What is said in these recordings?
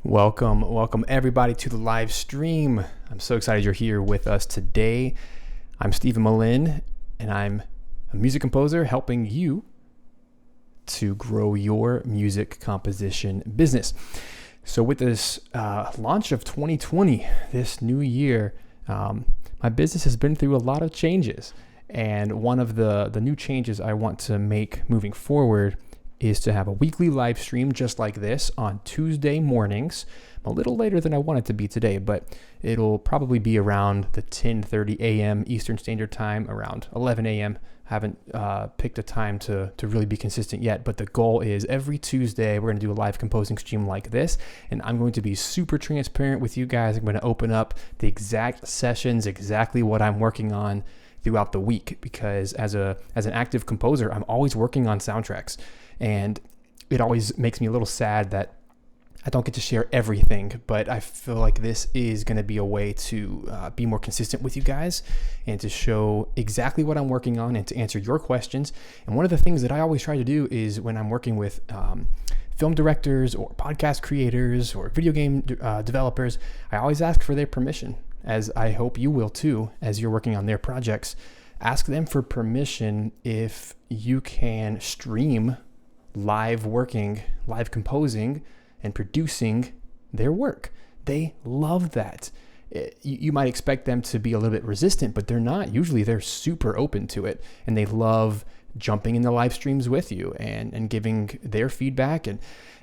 Welcome everybody to the live stream. I'm so excited you're here with us today. I'm Stephen Melin, and I'm a music composer helping you to grow your music composition business. So with this launch of 2020, this new year, my business has been through a lot of changes. And one of the new changes I want to make moving forward is to have a weekly live stream just like this on Tuesday mornings. I'm a little later than I want it to be today, but it'll probably be around the 10:30 a.m. Eastern Standard Time, around 11 a.m. I haven't picked a time to really be consistent yet, but the goal is every Tuesday we're going to do a live composing stream like this, and I'm going to be super transparent with you guys. I'm going to open up the exact sessions, exactly what I'm working on throughout the week, because as an active composer, I'm always working on soundtracks. And it always makes me a little sad that I don't get to share everything, but I feel like this is going to be a way to be more consistent with you guys and to show exactly what I'm working on and to answer your questions. And one of the things that I always try to do is when I'm working with film directors or podcast creators or video game developers, I always ask for their permission, as I hope you will too, as you're working on their projects. Ask them for permission if you can stream live composing and producing their work. They love that. You might expect them to be a little bit resistant, but they're not. Usually they're super open to it, and they love jumping in the live streams with you and giving their feedback, and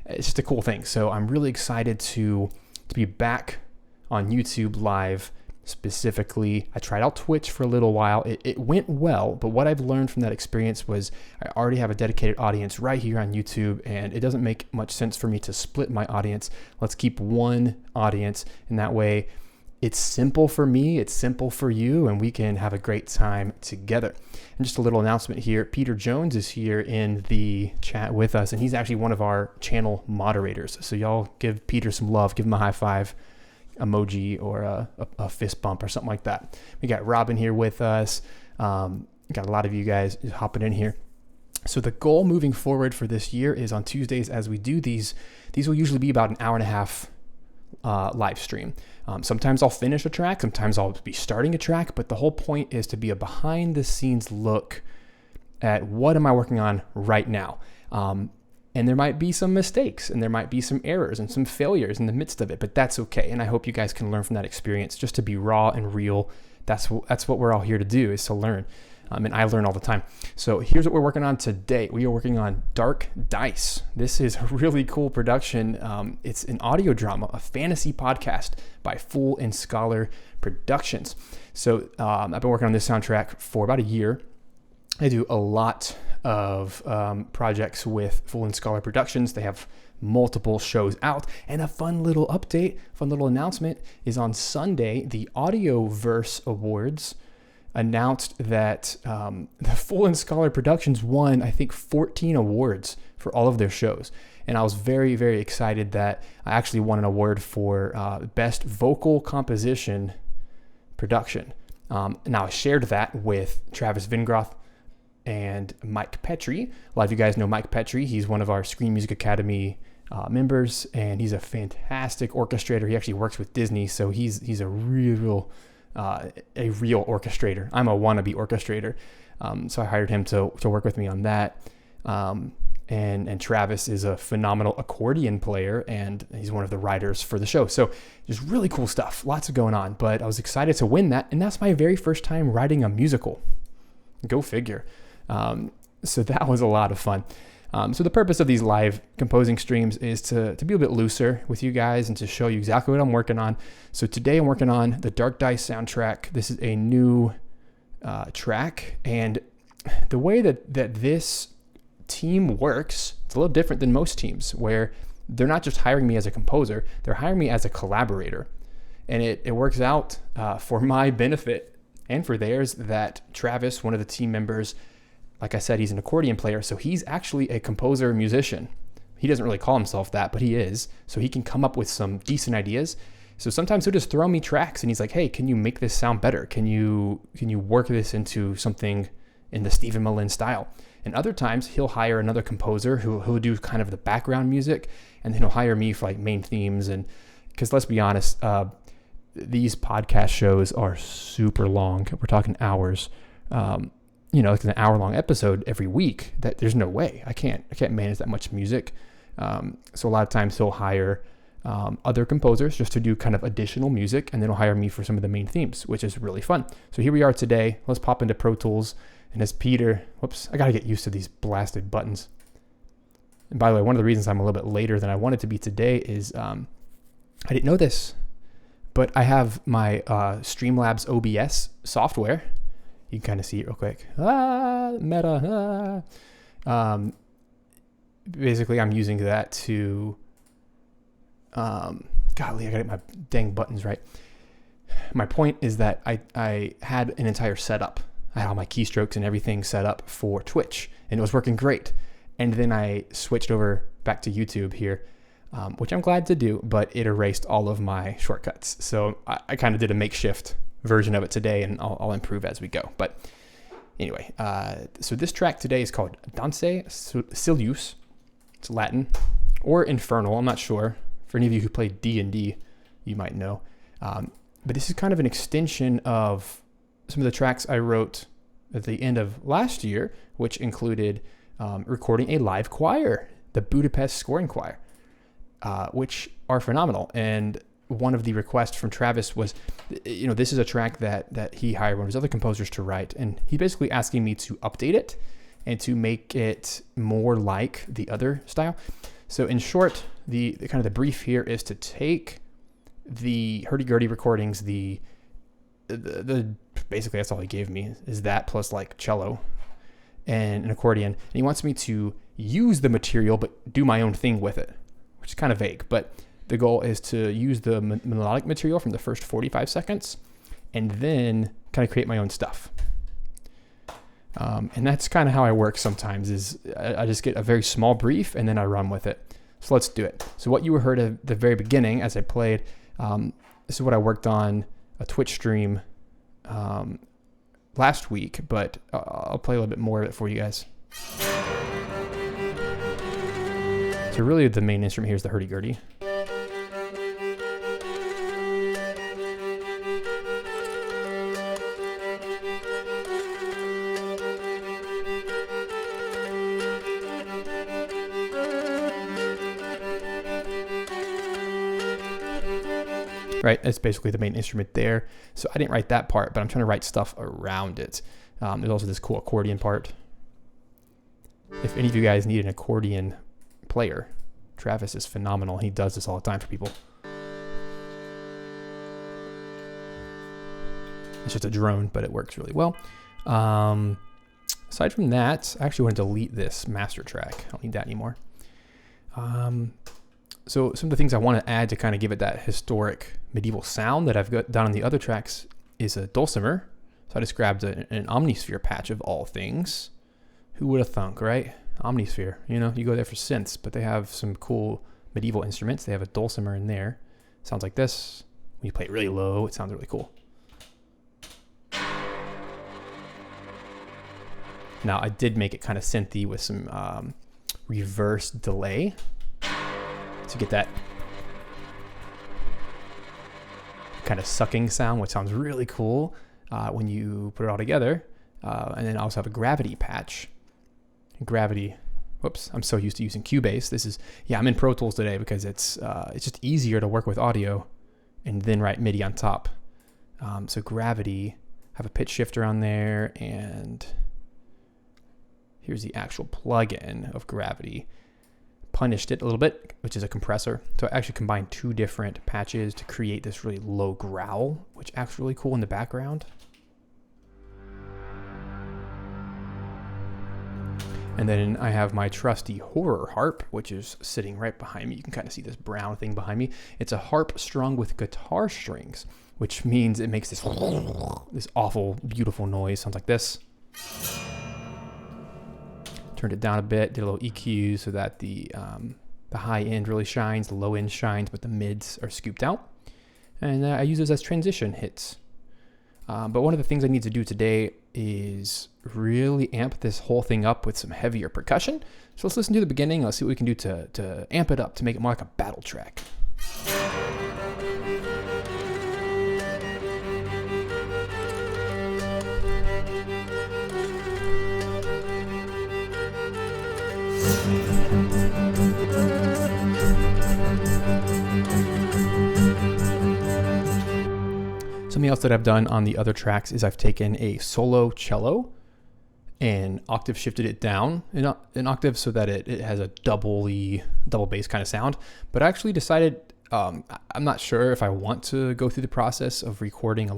it's just a cool thing. So I'm really excited to be back on YouTube live. Specifically, I tried out Twitch for a little while. It went well, but what I've learned from that experience was I already have a dedicated audience right here on YouTube, and it doesn't make much sense for me to split my audience. Let's keep one audience, and that way it's simple for me, it's simple for you, and we can have a great time together. And just a little announcement here, Peter Jones is here in the chat with us, and he's actually one of our channel moderators. So y'all give Peter some love, give him a high five emoji or a fist bump or something like that. We got Robin here with us. Got a lot of you guys hopping in here. So the goal moving forward for this year is on Tuesdays, as we do these will usually be about an hour and a half live stream. Sometimes I'll finish a track, sometimes I'll be starting a track, but the whole point is to be a behind the scenes look at what am I working on right now. And there might be some mistakes, and there might be some errors and some failures in the midst of it, but that's okay. And I hope you guys can learn from that experience, just to be raw and real. That's what we're all here to do, is to learn. And I learn all the time. So here's what we're working on today. We are working on Dark Dice. This is a really cool production. It's an audio drama, a fantasy podcast by Fool and Scholar Productions. So I've been working on this soundtrack for about a year. I do a lot of projects with Fool and Scholar Productions. They have multiple shows out, and a fun little update, fun little announcement is on Sunday, the Audioverse Awards announced that the Fool and Scholar Productions won, I think, 14 awards for all of their shows. And I was very, very excited that I actually won an award for Best Vocal Composition Production. Now I shared that with Travis Vingroth and Mike Petrie. A lot of you guys know Mike Petrie. He's one of our Screen Music Academy members, and he's a fantastic orchestrator. He actually works with Disney, so he's a real orchestrator. I'm a wannabe orchestrator, so I hired him to work with me on that. And Travis is a phenomenal accordion player, and he's one of the writers for the show. So just really cool stuff, lots of going on. But I was excited to win that, and that's my very first time writing a musical. Go figure. So that was a lot of fun. So the purpose of these live composing streams is to be a bit looser with you guys and to show you exactly what I'm working on. So today I'm working on the Dark Dice soundtrack. This is a new track, and the way that this team works, it's a little different than most teams where they're not just hiring me as a composer, they're hiring me as a collaborator. And it works out for my benefit and for theirs that Travis, one of the team members, like I said, he's an accordion player. So he's actually a composer musician. He doesn't really call himself that, but he is. So he can come up with some decent ideas. So sometimes he'll just throw me tracks and he's like, hey, can you make this sound better? Can you work this into something in the Stephen Melin style? And other times he'll hire another composer who'll do kind of the background music, and then he'll hire me for like main themes. And because let's be honest, these podcast shows are super long. We're talking hours. Like an hour-long episode every week. That there's no way I can't manage that much music. So a lot of times he'll hire other composers just to do kind of additional music, and then he'll hire me for some of the main themes, which is really fun. So here we are today. Let's pop into Pro Tools. And as Peter, I got to get used to these blasted buttons. And by the way, one of the reasons I'm a little bit later than I wanted to be today is I didn't know this, but I have my Streamlabs OBS software. You can kind of see it real quick. Meta. Basically, I'm using that to... golly, I got to get my dang buttons right. My point is that I had an entire setup. I had all my keystrokes and everything set up for Twitch, and it was working great. And then I switched over back to YouTube here, which I'm glad to do, but it erased all of my shortcuts. So I kind of did a makeshift version of it today, and I'll improve as we go. But anyway, so this track today is called Danse Siluse. It's Latin or Infernal, I'm not sure. For any of you who play D&D, you might know. But this is kind of an extension of some of the tracks I wrote at the end of last year, which included recording a live choir, the Budapest Scoring Choir, which are phenomenal. And one of the requests from Travis was, this is a track that he hired one of his other composers to write, and he basically asking me to update it and to make it more like the other style. So in short, the kind of the brief here is to take the hurdy-gurdy recordings, the basically that's all he gave me is that plus like cello and an accordion, and he wants me to use the material but do my own thing with it, which is kind of vague, but the goal is to use the melodic material from the first 45 seconds and then kind of create my own stuff. And that's kind of how I work sometimes is I just get a very small brief and then I run with it. So let's do it. So what you heard at the very beginning as I played, this is what I worked on a Twitch stream last week, but I'll play a little bit more of it for you guys. So really the main instrument here is the hurdy-gurdy. Right, that's basically the main instrument there. So I didn't write that part, but I'm trying to write stuff around it. There's also this cool accordion part. If any of you guys need an accordion player, Travis is phenomenal. He does this all the time for people. It's just a drone, but it works really well. Aside from that, I actually want to delete this master track. I don't need that anymore. So some of the things I want to add to kind of give it that historic medieval sound that I've got done on the other tracks is a dulcimer. So I just grabbed an Omnisphere patch of all things. Who would have thunk, right? Omnisphere, you go there for synths, but they have some cool medieval instruments. They have a dulcimer in there. Sounds like this. When you play it really low, it sounds really cool. Now I did make it kind of synthy with some reverse delay to get that kind of sucking sound, which sounds really cool when you put it all together. And then I also have a gravity patch. Gravity, whoops, I'm so used to using Cubase. I'm in Pro Tools today because it's just easier to work with audio and then write MIDI on top. So gravity, I have a pitch shifter on there, and here's the actual plugin of gravity. Punished it a little bit, which is a compressor. So I actually combined two different patches to create this really low growl, which acts really cool in the background. And then I have my trusty horror harp, which is sitting right behind me. You can kind of see this brown thing behind me. It's a harp strung with guitar strings, which means it makes this awful, beautiful noise. Sounds like this. Turned it down a bit, did a little EQ so that the high end really shines, the low end shines, but the mids are scooped out. And I use those as transition hits. But one of the things I need to do today is really amp this whole thing up with some heavier percussion. So let's listen to the beginning. Let's see what we can do to amp it up, to make it more like a battle track. Something else that I've done on the other tracks is I've taken a solo cello and octave shifted it down an octave so that it has a double bass kind of sound. But I actually decided, I'm not sure if I want to go through the process of recording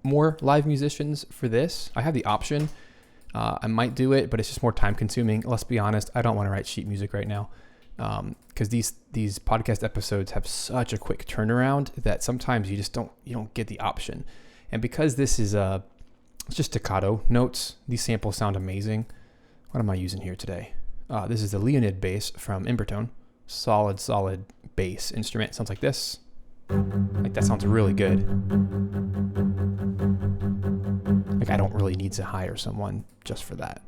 more live musicians for this. I have the option. I might do it, but it's just more time consuming. Let's be honest, I don't want to write sheet music right now. Because these podcast episodes have such a quick turnaround that sometimes you don't get the option. And because this is it's just staccato notes, these samples sound amazing. What am I using here today? This is the Leonid bass from Imbertone. Solid bass instrument. Sounds like this. Like that sounds really good. Like I don't really need to hire someone just for that.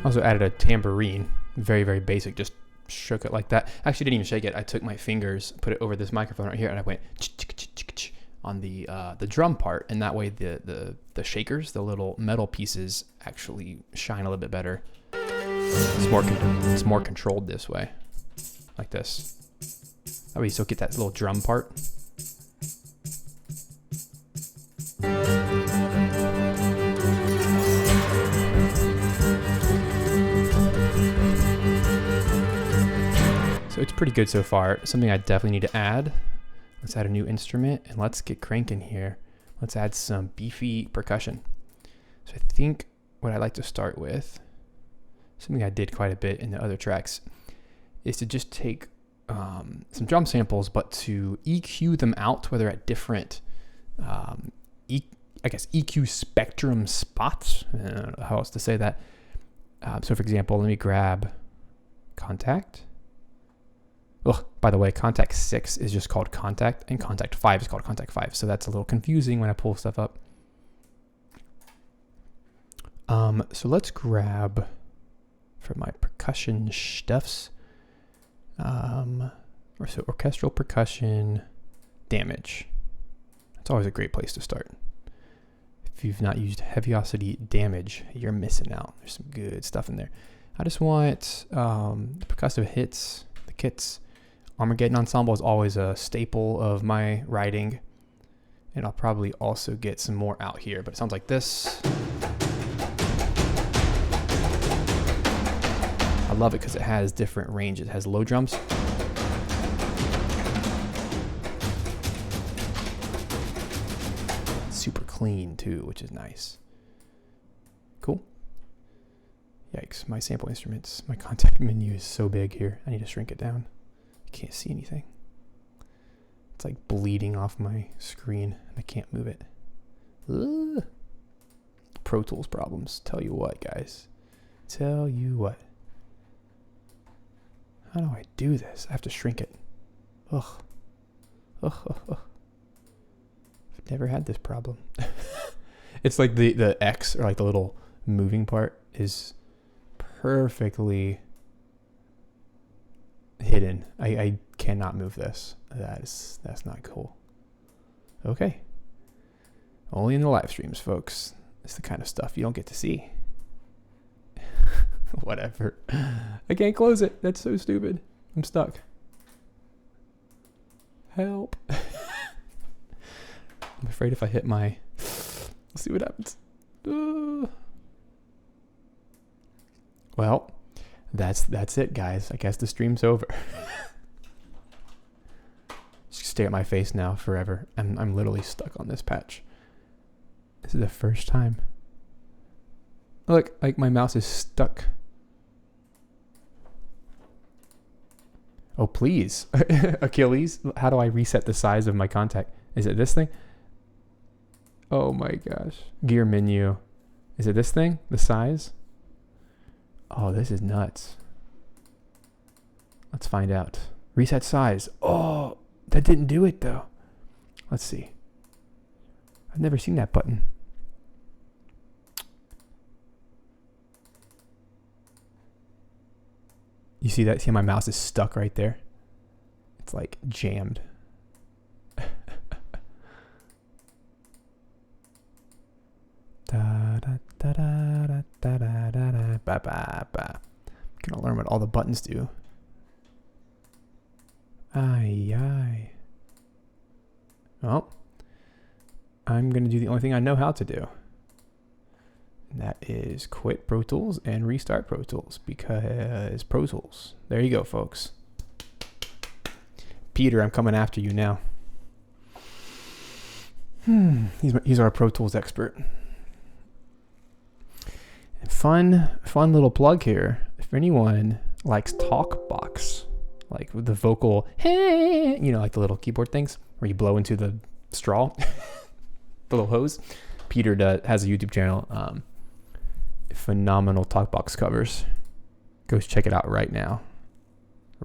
Also added a tambourine, very, very basic, just shook it like that. Actually didn't even shake it. I took my fingers, put it over this microphone right here, and I went on the drum part, and that way the shakers, the little metal pieces, actually shine a little bit better. It's more controlled this way, like this. That way you still get that little drum part. So it's pretty good so far. Something I definitely need to add. Let's add a new instrument and let's get cranking here. Let's add some beefy percussion. So I think what I like to start with, something I did quite a bit in the other tracks, is to just take some drum samples, but to EQ them out where they're at different, EQ spectrum spots. I don't know how else to say that. So for example, let me grab Contact. Oh, by the way, Contact 6 is just called Contact, and Contact 5 is called Contact 5. So that's a little confusing when I pull stuff up. So let's grab, for my percussion stuffs, orchestral percussion damage. That's always a great place to start. If you've not used Heaviosity damage, you're missing out. There's some good stuff in there. I just want the percussive hits, the kits. Armageddon Ensemble is always a staple of my writing, and I'll probably also get some more out here, but it sounds like this. I love it because it has different ranges. It has low drums. Super clean too, which is nice. Cool. Yikes, my sample instruments, my contact menu is so big here. I need to shrink it down. Can't see anything. It's like bleeding off my screen and I can't move it. Ugh. Pro Tools problems. Tell you what, guys. Tell you what. How do I do this? I have to shrink it. Ugh. Ugh. I've never had this problem. It's like the X, or like the little moving part, is perfectly hidden. I cannot move this. That's not cool. Okay. Only in the live streams, folks. It's the kind of stuff you don't get to see. Whatever. I can't close it. That's so stupid. I'm stuck. Help. I'm afraid if I hit my... Let's see what happens. Well, that's it, guys. I guess the stream's over. Just stare at my face now forever. I'm literally stuck on this patch. This is the first time. Look, like my mouse is stuck. Oh, please. Achilles, how do I reset the size of my contact? Is it this thing? Oh my gosh. Gear menu. Is it this thing? The size? Oh, this is nuts. Let's find out. Reset size. Oh, that didn't do it though. Let's see. I've never seen that button. You see that? See how my mouse is stuck right there? It's like jammed. Gonna learn what all the buttons do. Aye. Well, I'm gonna do the only thing I know how to do. And that is quit Pro Tools and restart Pro Tools, because Pro Tools. There you go, folks. Peter, I'm coming after you now. He's our Pro Tools expert. And fun little plug here. If anyone likes TalkBox, like with the vocal, hey, you know, like the little keyboard things where you blow into the straw, the little hose. Peter has a YouTube channel. Phenomenal TalkBox covers. Go check it out right now.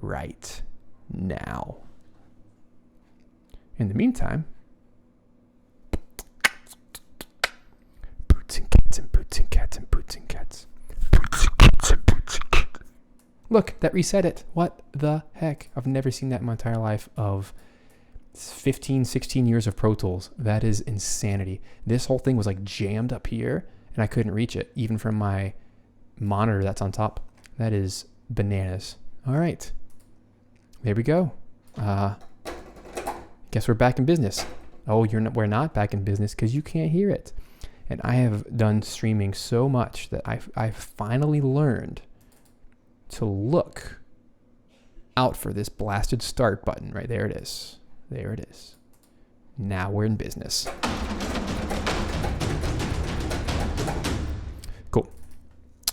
Right now. In the meantime, boots and cats and boots and cats and boots and cats. Boots and cats and boots and cats. Look, that reset it. What the heck? I've never seen that in my entire life of 15, 16 years of Pro Tools. That is insanity. This whole thing was like jammed up here and I couldn't reach it, even from my monitor that's on top. That is bananas. All right. There we go. Guess we're back in business. Oh, we're not back in business because you can't hear it. And I have done streaming so much that I've finally learned to look out for this blasted start button. Right there it is. There it is. Now we're in business. Cool.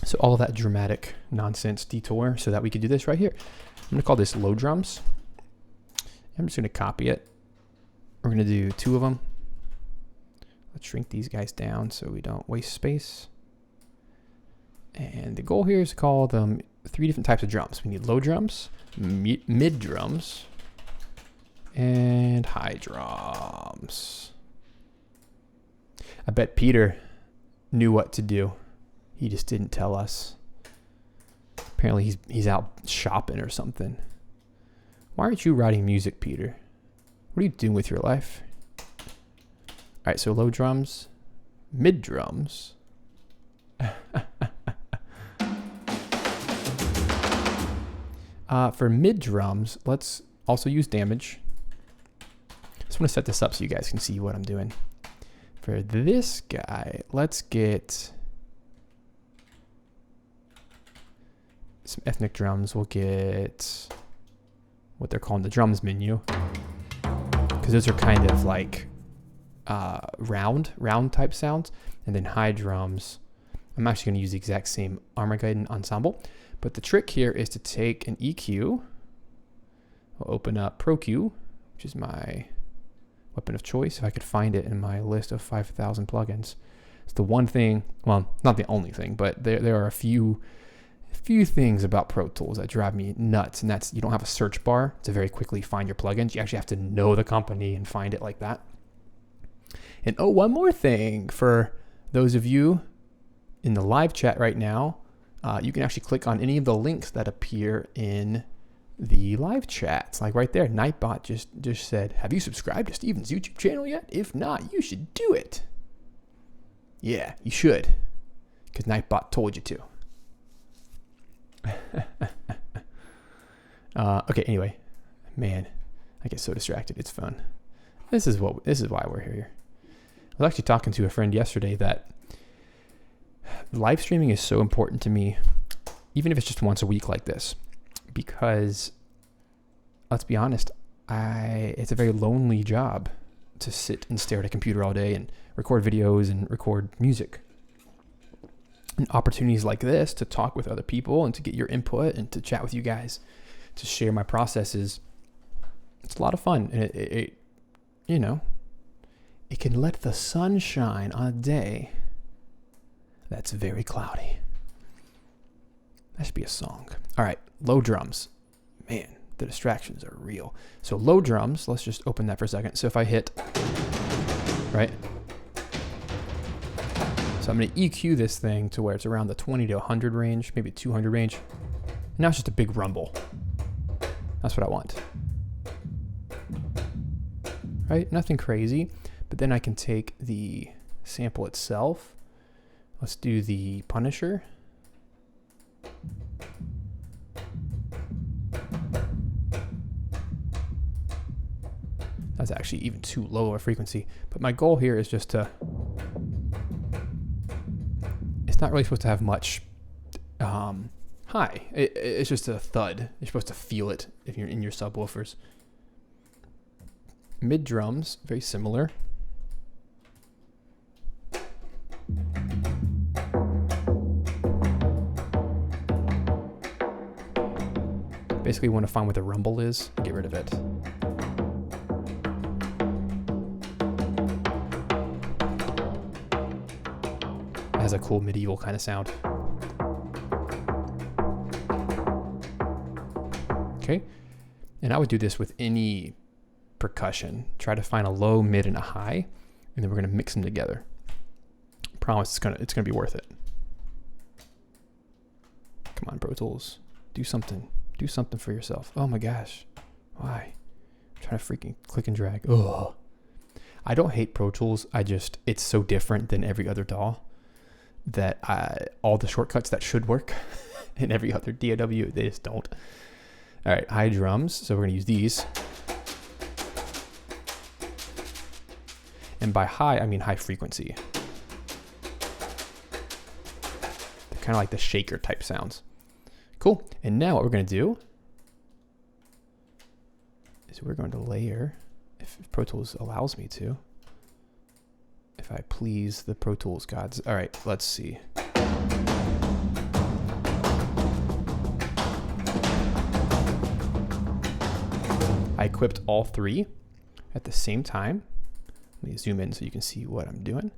So all of that dramatic nonsense detour so that we could do this right here. I'm going to call this low drums. I'm just going to copy it. We're going to do 2 of them. Let's shrink these guys down so we don't waste space. And the goal here is to call them 3 different types of drums. We need low drums, mid drums, and high drums. I bet Peter knew what to do. He just didn't tell us. Apparently he's out shopping or something. Why aren't you writing music, Peter? What are you doing with your life? All right, so low drums, mid drums. For mid drums, let's also use damage. Just want to set this up so you guys can see what I'm doing. For this guy, let's get some ethnic drums. We'll get what they're calling the drums menu, because those are kind of like round type sounds. And then high drums, I'm actually going to use the exact same Armageddon ensemble, but the trick here is to take an EQ. I'll open up Pro Q, which is my weapon of choice if I could find it in my list of 5,000 plugins. It's the one thing, well, not the only thing, but there are a few things about Pro Tools that drive me nuts, and that's you don't have a search bar to very quickly find your plugins. You actually have to know the company and find it like that. And oh, one more thing for those of you in the live chat right now, you can actually click on any of the links that appear in the live chats. Like right there, Nightbot just said, have you subscribed to Steven's YouTube channel yet? If not, you should do it. Yeah, you should, because Nightbot told you to. Okay, anyway, man, I get so distracted. It's fun. This is why we're here. I was actually talking to a friend yesterday that live streaming is so important to me, even if it's just once a week like this, because let's be honest, it's a very lonely job to sit and stare at a computer all day and record videos and record music. And opportunities like this to talk with other people and to get your input and to chat with you guys, to share my processes, it's a lot of fun. And it can let the sun shine on a day that's very cloudy. That should be a song. All right, low drums. Man, the distractions are real. So low drums, let's just open that for a second. So if I hit, right? So I'm going to EQ this thing to where it's around the 20 to 100 range, maybe 200 range. Now it's just a big rumble. That's what I want. Right? Nothing crazy. But then I can take the sample itself. Let's do the Punisher. That's actually even too low a frequency. But my goal here is just to... It's not really supposed to have much high. It's just a thud. You're supposed to feel it if you're in your subwoofers. Mid drums, very similar. Basically, want to find what the rumble is and get rid of it. It has a cool medieval kind of sound. Okay, and I would do this with any percussion. Try to find a low, mid, and a high, and then we're gonna mix them together. Promise it's gonna be worth it. Come on, Pro Tools, do something. Do something for yourself. Oh my gosh, why? I'm trying to freaking click and drag. Ugh. I don't hate Pro Tools. It's so different than every other DAW that all the shortcuts that should work in every other DAW, they just don't. All right, high drums. So we're gonna use these. And by high, I mean high frequency. They're kind of like the shaker type sounds. Cool. And now what we're going to do is we're going to layer, if Pro Tools allows me to, if I please the Pro Tools gods. All right, let's see. I equipped all three at the same time. Let me zoom in so you can see what I'm doing.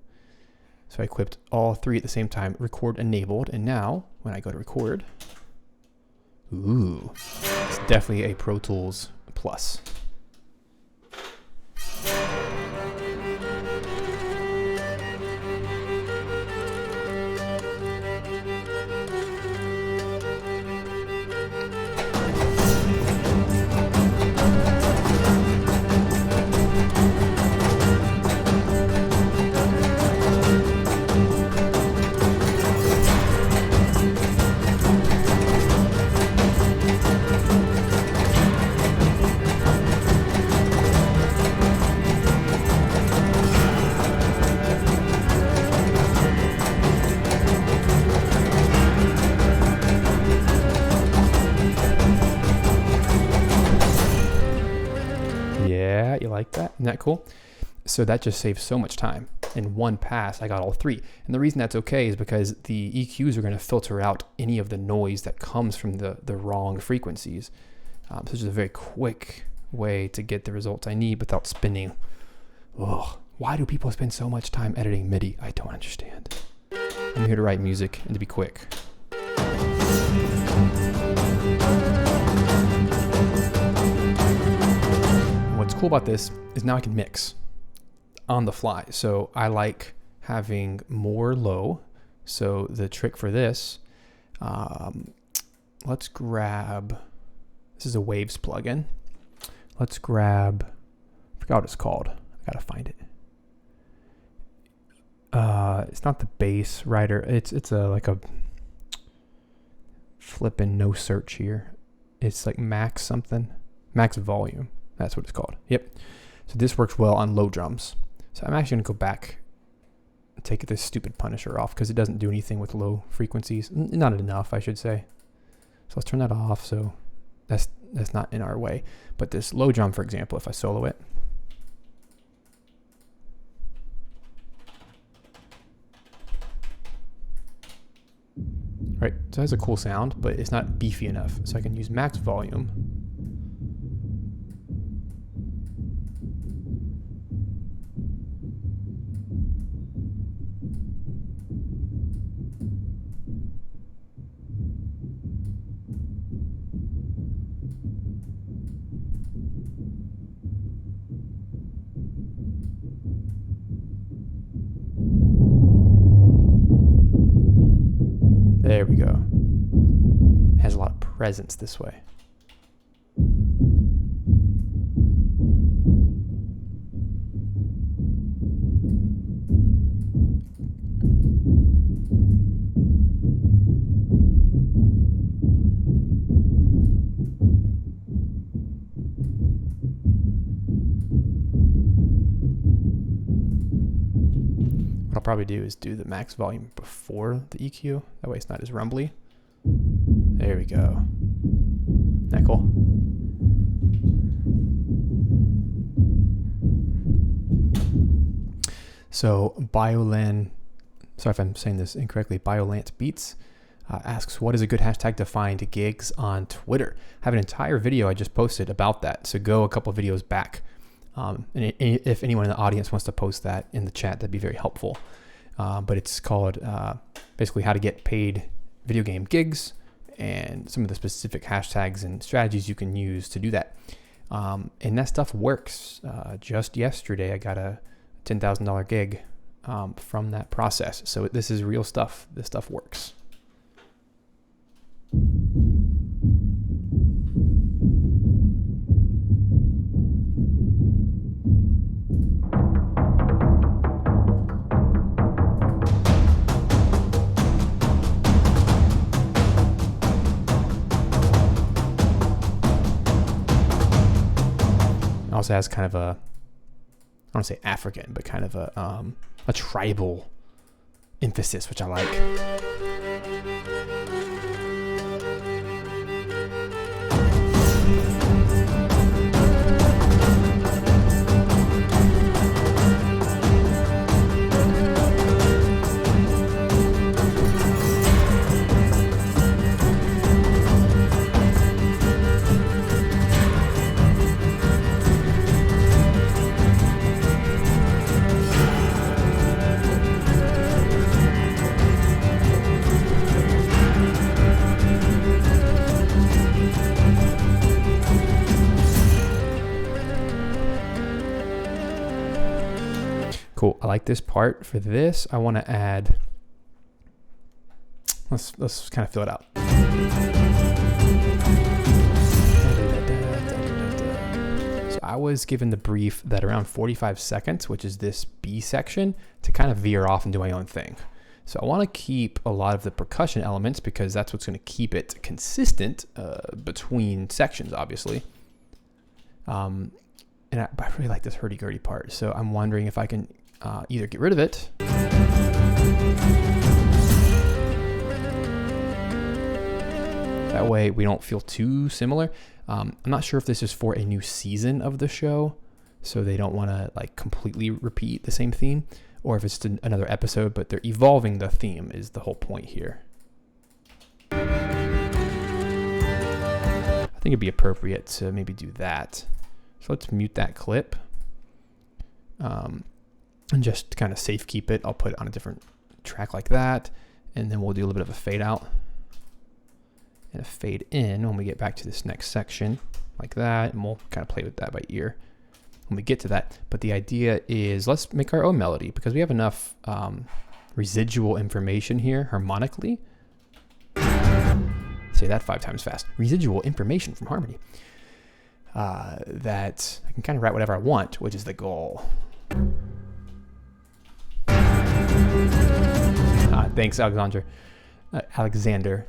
So I equipped all three at the same time, record enabled, and now when I go to record, ooh, it's definitely a Pro Tools plus. Yeah, you like that? Isn't that cool? So that just saves so much time. In one pass, I got all three. And the reason that's okay is because the EQs are going to filter out any of the noise that comes from the wrong frequencies. So it's just a very quick way to get the results I need without spending. Ugh, why do people spend so much time editing MIDI? I don't understand. I'm here to write music and to be quick. What's cool about this is now I can mix on the fly. So I like having more low. So the trick for this, let's grab, this is a Waves plugin. Let's grab, I forgot what it's called. I gotta find it. It's not the bass writer. It's like a flipping no search here. It's like max something, max volume. That's what it's called. Yep. So this works well on low drums. So I'm actually going to go back and take this stupid Punisher off because it doesn't do anything with low frequencies. Not enough, I should say. So let's turn that off. So that's not in our way. But this low drum, for example, if I solo it, right, so it has a cool sound, but it's not beefy enough. So I can use max volume. There we go. It has a lot of presence this way. What I'll probably do is do the max volume before the EQ. That way it's not as rumbly. There we go. Isn't that cool? So Biolan, sorry if I'm saying this incorrectly, Biolant Beats asks, what is a good hashtag to find gigs on Twitter? I have an entire video I just posted about that. So go a couple videos back. And if anyone in the audience wants to post that in the chat, that'd be very helpful. But it's called basically how to get paid video game gigs and some of the specific hashtags and strategies you can use to do that. And that stuff works. Just yesterday, I got a $10,000 gig from that process. So this is real stuff. This stuff works. Also has kind of a, I don't want to say African, but kind of a tribal emphasis, which I like. Cool. I like this part. For this, I want to add, let's kind of fill it out. So I was given the brief that around 45 seconds, which is this B section, to kind of veer off and do my own thing. So I want to keep a lot of the percussion elements because that's what's going to keep it consistent between sections, obviously. And I really like this hurdy-gurdy part. So I'm wondering if I can either get rid of it. That way we don't feel too similar. I'm not sure if this is for a new season of the show, so they don't want to like completely repeat the same theme, or if it's just another episode, but they're evolving the theme is the whole point here. I think it'd be appropriate to maybe do that. So let's mute that clip. And just kind of safe keep it. I'll put it on a different track like that. And then we'll do a little bit of a fade out and a fade in when we get back to this next section like that. And we'll kind of play with that by ear when we get to that. But the idea is let's make our own melody because we have enough residual information here harmonically. Say that 5 times fast. Residual information from harmony. That I can kind of write whatever I want, which is the goal. Thanks, Alexander. Alexander.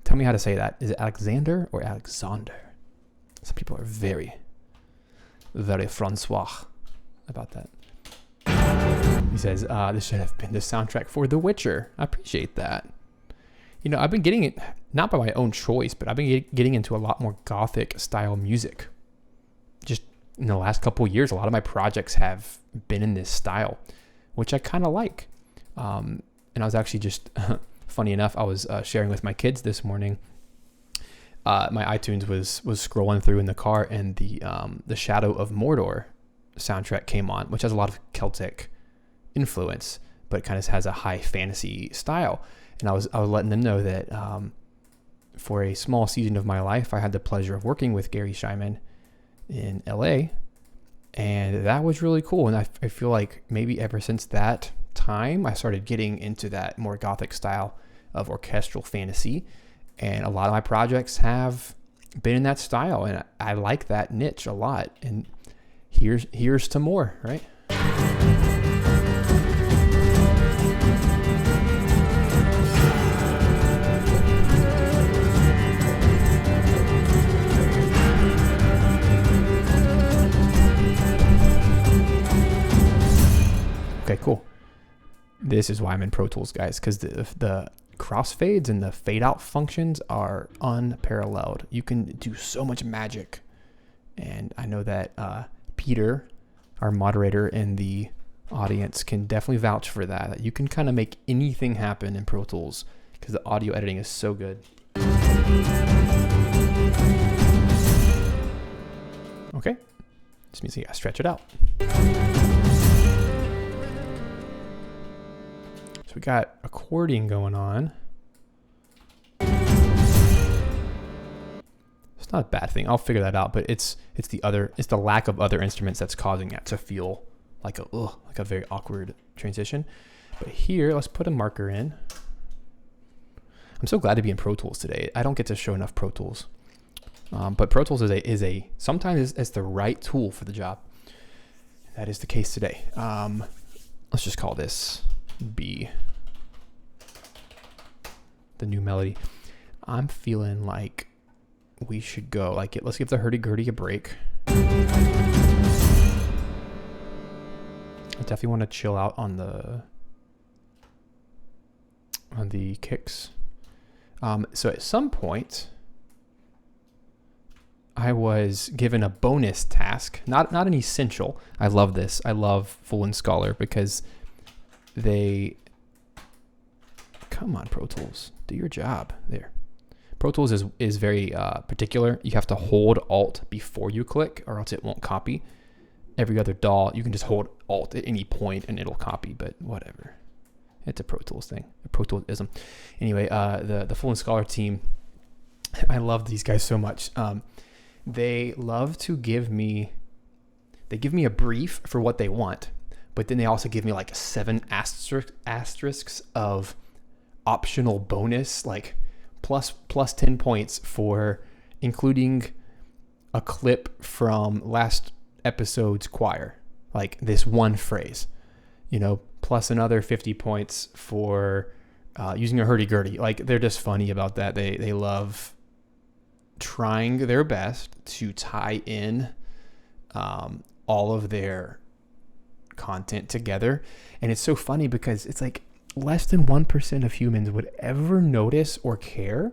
Tell me how to say that. Is it Alexander or Alexander? Some people are very very Francois about that. He says, this should have been the soundtrack for The Witcher. I appreciate that. You know, I've been getting it, not by my own choice, but I've been getting into a lot more Gothic style music. Just in the last couple of years, a lot of my projects have been in this style, which I kind of like. And I was actually just, funny enough, I was sharing with my kids this morning. My iTunes was scrolling through in the car, and the Shadow of Mordor soundtrack came on, which has a lot of Celtic influence, but kind of has a high fantasy style. And I was letting them know that for a small season of my life, I had the pleasure of working with Gary Scheinman in LA, and that was really cool. And I feel like maybe ever since that time, I started getting into that more Gothic style of orchestral fantasy, and a lot of my projects have been in that style, and I like that niche a lot. And here's to more, right? Okay, cool. This is why I'm in Pro Tools, guys, because the crossfades and the fade out functions are unparalleled. You can do so much magic. And I know that Peter, our moderator in the audience, can definitely vouch for that. You can kind of make anything happen in Pro Tools because the audio editing is so good. Okay, this means you gotta stretch it out. We got accordion going on. It's not a bad thing. I'll figure that out, but it's the lack of other instruments that's causing that to feel like a very awkward transition. But here, let's put a marker in. I'm so glad to be in Pro Tools today. I don't get to show enough Pro Tools. But Pro Tools is sometimes it's the right tool for the job. That is the case today. Let's just call this B, the new melody. I'm feeling like we should go let's give the hurdy-gurdy a break. I definitely want to chill out on the kicks. So at some point I was given a bonus task, not an essential. I love this. I love Full and Scholar because come on, Pro Tools, do your job there. Pro Tools is very particular. You have to hold Alt before you click, or else it won't copy. Every other DAW, you can just hold Alt at any point and it'll copy, but whatever. It's a Pro Tools thing, a Pro Tools-ism. Anyway, the Full and Scholar team, I love these guys so much. They love to give me a brief for what they want, but then they also give me like 7 asterisks of optional bonus, like plus 10 points for including a clip from last episode's choir, like this one phrase, plus another 50 points for using a hurdy-gurdy. Like, they're just funny about that. They love trying their best to tie in all of their content together. And it's so funny because it's like less than 1% of humans would ever notice or care,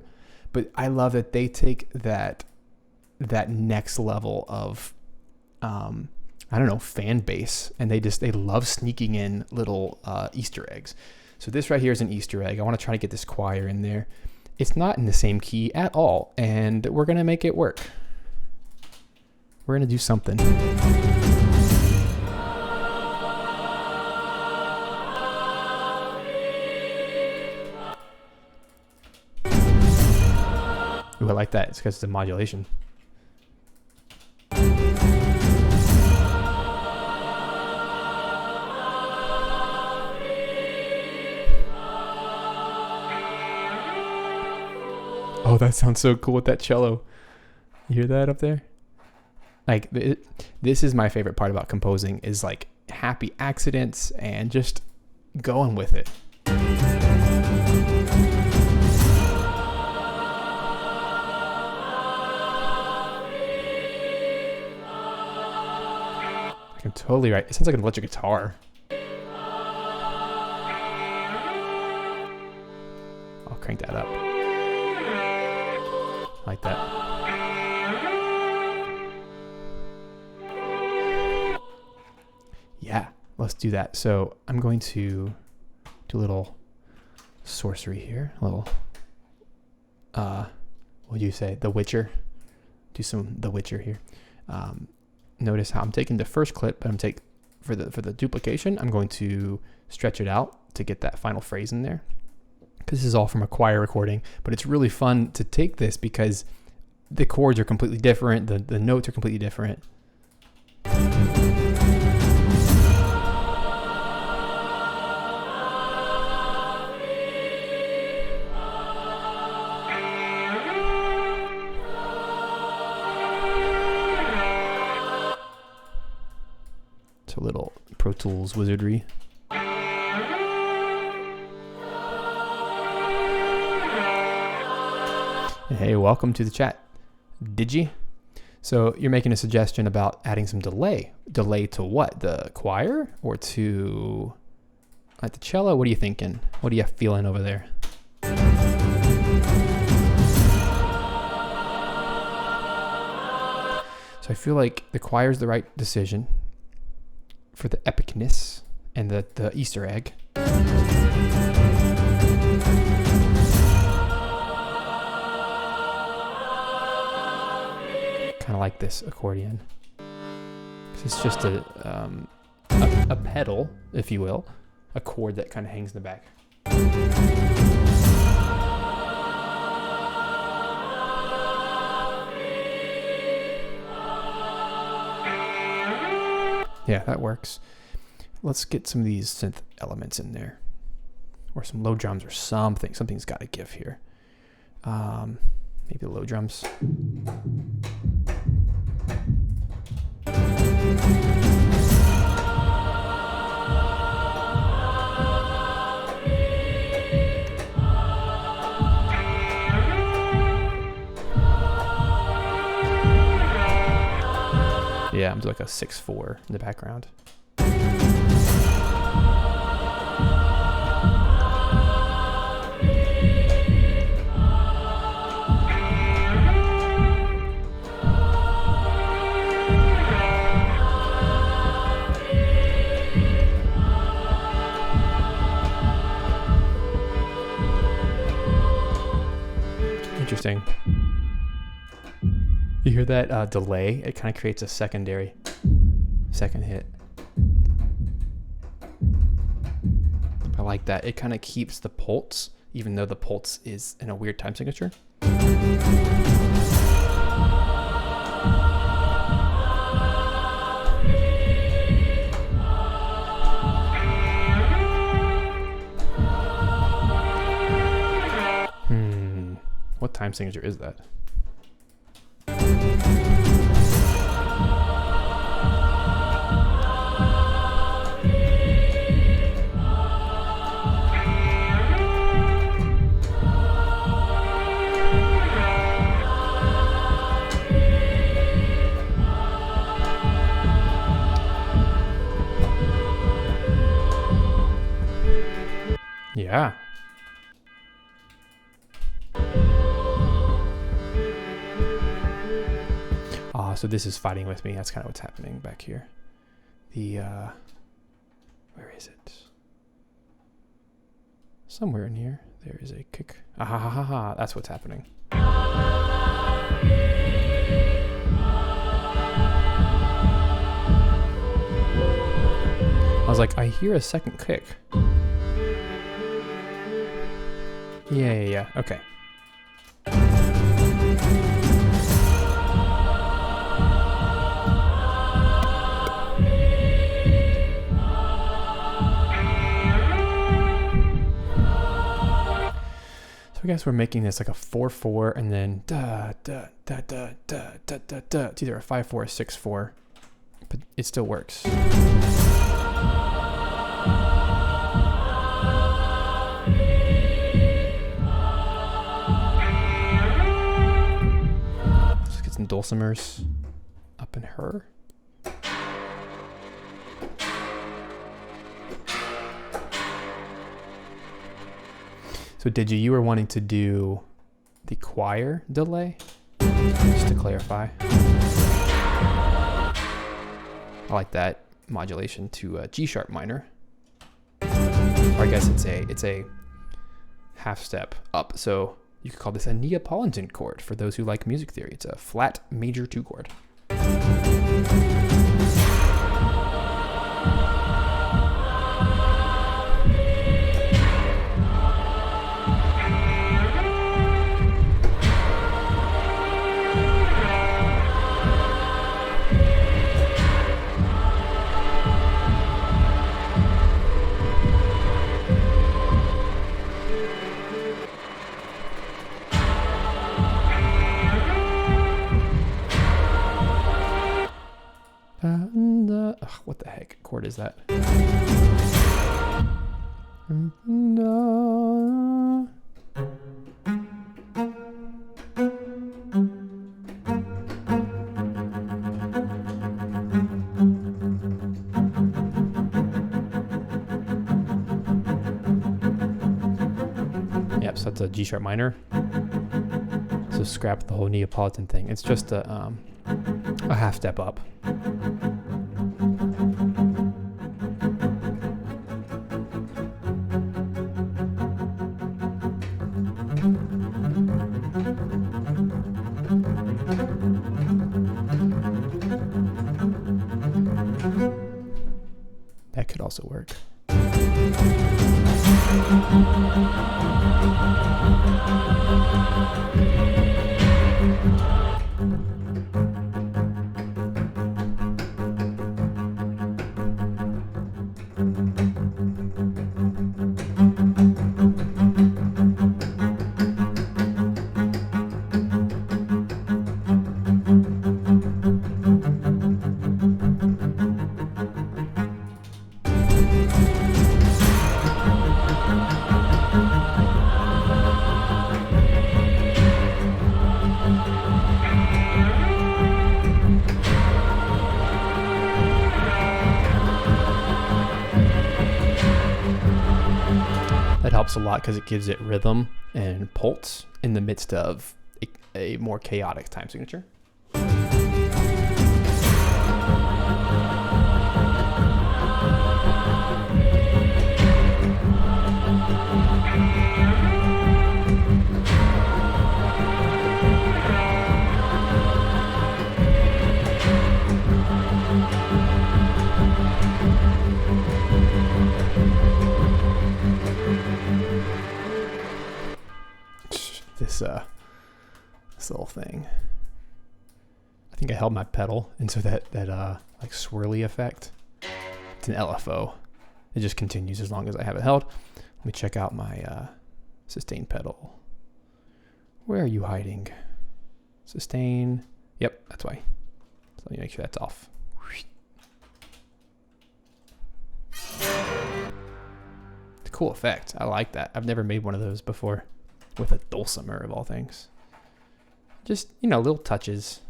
but I love that they take that next level of fan base, and they love sneaking in little Easter eggs. So this right here is an Easter egg. I want to try to get this choir in there. It's not in the same key at all, and we're gonna make it work. We're gonna do something. Ooh, I like that. It's because it's a modulation. Oh, that sounds so cool with that cello. You hear that up there? Like, this is my favorite part about composing, is like happy accidents and just going with it. can totally write. It sounds like an electric guitar. I'll crank that up. Like that. Yeah, let's do that. So I'm going to do a little sorcery here. A little, what do you say? The Witcher. Do some The Witcher here. Notice how I'm taking the first clip, but I'm for the duplication, I'm going to stretch it out to get that final phrase in there. Because this is all from a choir recording, but it's really fun to take this because the chords are completely different, the notes are completely different. It's a little Pro Tools wizardry. Hey, welcome to the chat. Digi? So you're making a suggestion about adding some delay. Delay to what? The choir or to like the cello? What are you thinking? What are you feeling over there? So I feel like the choir is the right decision for the epicness and the Easter egg. Kind of like this accordion. It's just a pedal, if you will, a chord that kind of hangs in the back. Yeah, that works. Let's get some of these synth elements in there, or some low drums or something. Something's got to give here. Maybe the low drums. Yeah, I'm doing like a 6/4 in the background. Interesting. You hear that delay? It kind of creates a second hit. I like that. It kind of keeps the pulse, even though the pulse is in a weird time signature. What time signature is that? Yeah. So this is fighting with me. That's kind of what's happening back here. Where is it? Somewhere in here, there is a kick. Ah ha ha ha ha. That's what's happening. I was like, I hear a second kick. Yeah. Okay. I guess we're making this like a 4/4 and then da da da da da da da da. It's either a 5/4 or 6/4, but it still works. Let's get some dulcimers up in her. So Digi, you were wanting to do the choir delay, just to clarify. I like that modulation to G sharp minor. Or I guess it's a half step up. So you could call this a Neapolitan chord for those who like music theory. It's a flat major 2 chord. What the heck chord is that? Yep, so that's a G sharp minor. So scrap the whole Neapolitan thing. It's just a half step up. That could also work. That helps a lot because it gives it rhythm and pulse in the midst of a more chaotic time signature. This little thing. I think I held my pedal, and so that like swirly effect. It's an LFO. It just continues as long as I have it held. Let me check out my sustain pedal. Where are you hiding? Sustain. Yep, that's why. So let me make sure that's off. It's a cool effect. I like that. I've never made one of those before with a dulcimer of all things. Just, little touches.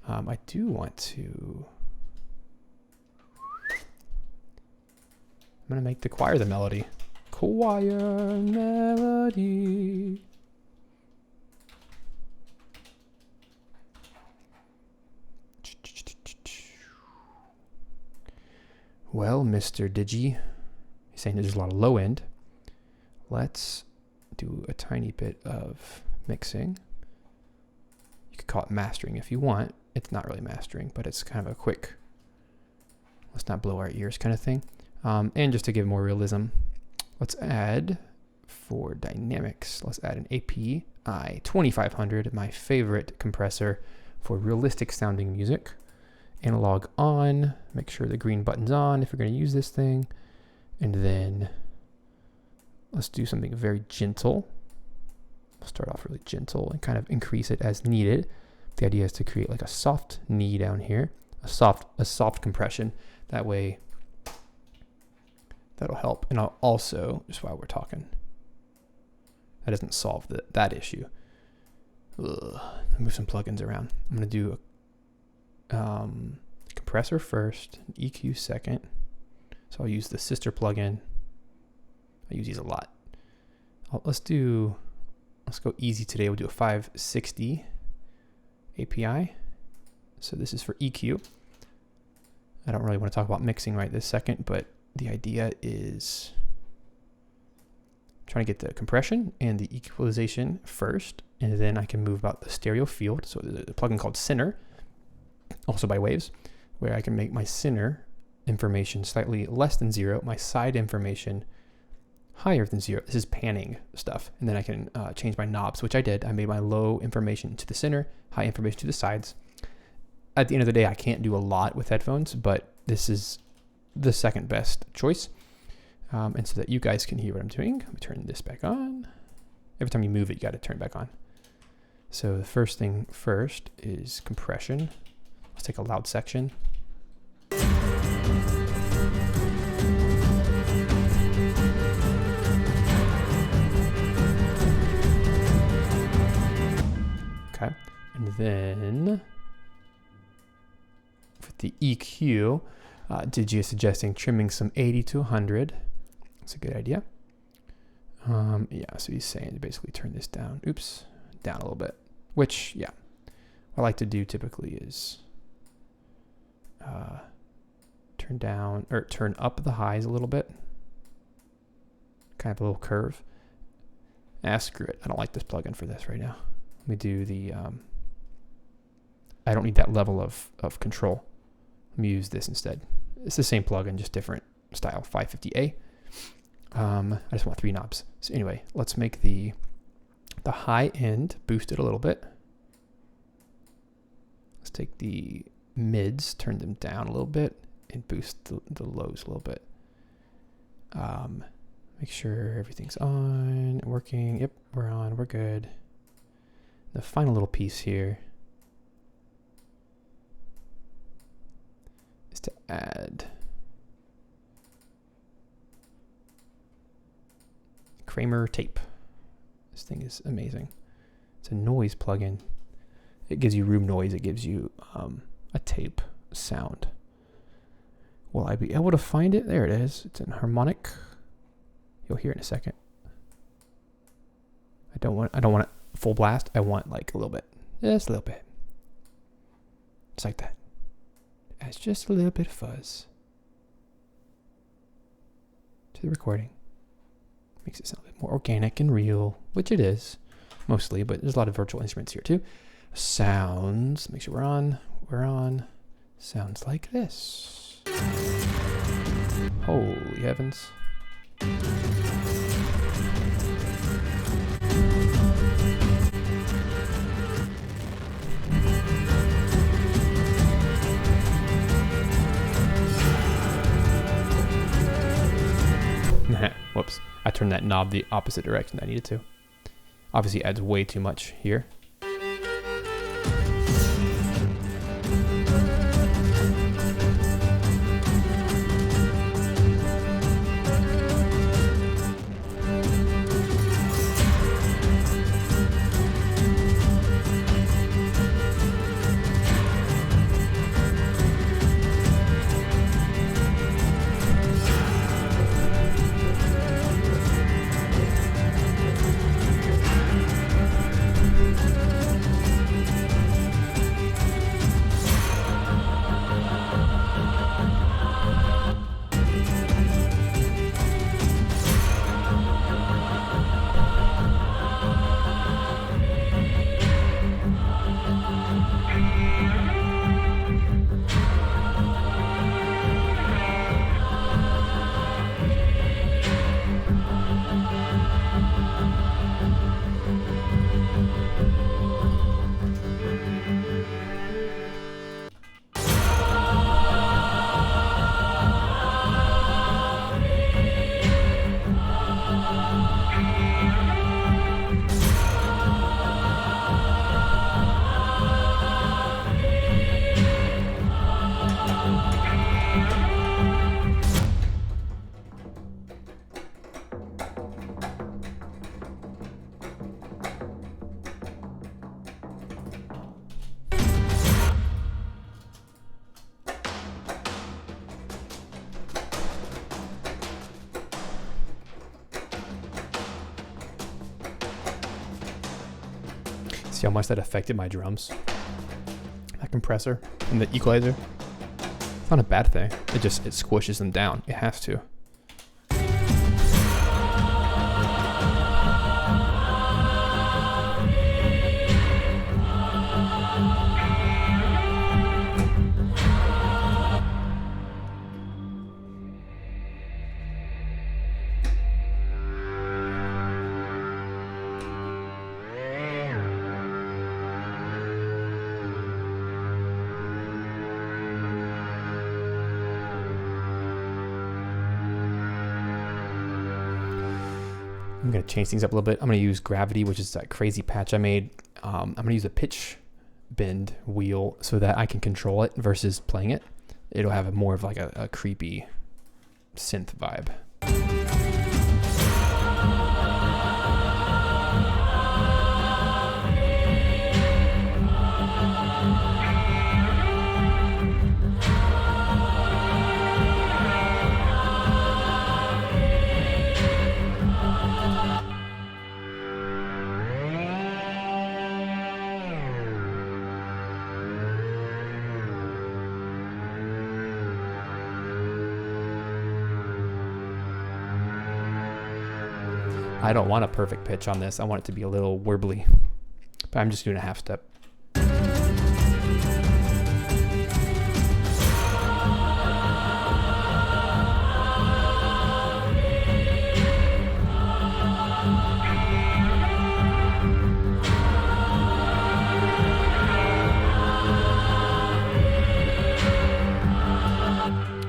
I do want to... I'm going to make the choir the melody. Choir melody. Well, Mr. Digi, you're saying there's a lot of low end. Let's do a tiny bit of mixing. You could call it mastering if you want. It's not really mastering, but it's kind of a quick, let's not blow our ears kind of thing. And just to give more realism, let's add, for dynamics, let's add an API 2500, my favorite compressor for realistic sounding music. Analog on, make sure the green button's on if you're going to use this thing. And then let's do something very gentle. We'll start off really gentle and kind of increase it as needed. The idea is to create like a soft knee down here, a soft compression. That way, that'll help. And I'll also, just while we're talking, that doesn't solve that issue. Move some plugins around. I'm going to do a compressor first, an EQ second. So I'll use the sister plugin. I use these a lot. let's go easy today. We'll do a 560 API. So this is for EQ. I don't really want to talk about mixing right this second, but the idea is trying to get the compression and the equalization first, and then I can move about the stereo field. So there's a plugin called Center, also by Waves, where I can make my center information slightly less than 0, my side information higher than 0. This is panning stuff. And then I can change my knobs, which I did. I made my low information to the center, high information to the sides. At the end of the day, I can't do a lot with headphones, but this is the second best choice. And so that you guys can hear what I'm doing, let me turn this back on. Every time you move it, you got to turn it back on. So the first thing first is compression. Let's take a loud section. Okay, and then for the EQ, Digi is suggesting trimming some 80 to 100. That's a good idea. Yeah, so he's saying to basically turn this down. Oops, down a little bit. Which, yeah, what I like to do typically is turn down or turn up the highs a little bit. Kind of a little curve. Screw it. I don't like this plugin for this right now. Let me do the, I don't need that level of control. Let me use this instead. It's the same plugin, just different style, 550A. I just want 3 knobs. So anyway, let's make the high end, boost it a little bit. Let's take the mids, turn them down a little bit, and boost the lows a little bit. Make sure everything's on, working. Yep, we're on, we're good. The final little piece here is to add Kramer tape. This thing is amazing. It's a noise plugin. It gives you room noise. It gives you a tape sound. Will I be able to find it? There it is. It's in harmonic. You'll hear it in a second. I don't want it full blast. I want like a little bit. Just a little bit. Just like that. Adds just a little bit of fuzz to the recording. Makes it sound a bit more organic and real, which it is mostly, but there's a lot of virtual instruments here too. Sounds, make sure we're on. We're on. Sounds like this. Holy heavens. Whoops. I turned that knob the opposite direction I needed to. Obviously adds way too much here. See how much that affected my drums? That compressor and the equalizer. It's not a bad thing. It squishes them down. It has to. I'm going to change things up a little bit. I'm going to use gravity, which is that crazy patch I made. I'm going to use a pitch bend wheel so that I can control it versus playing it. It'll have more of like a creepy synth vibe. I don't want a perfect pitch on this. I want it to be a little warbly, but I'm just doing a half step.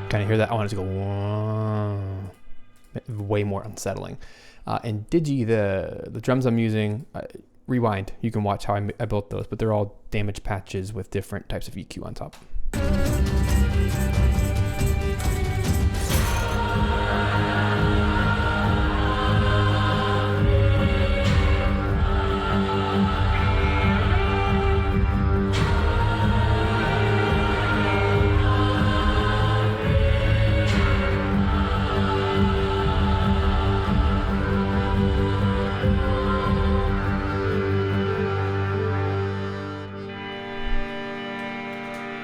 Kind of hear that? I want it to go way more unsettling. And Digi, the drums I'm using, rewind. You can watch how I built those, but they're all damage patches with different types of EQ on top.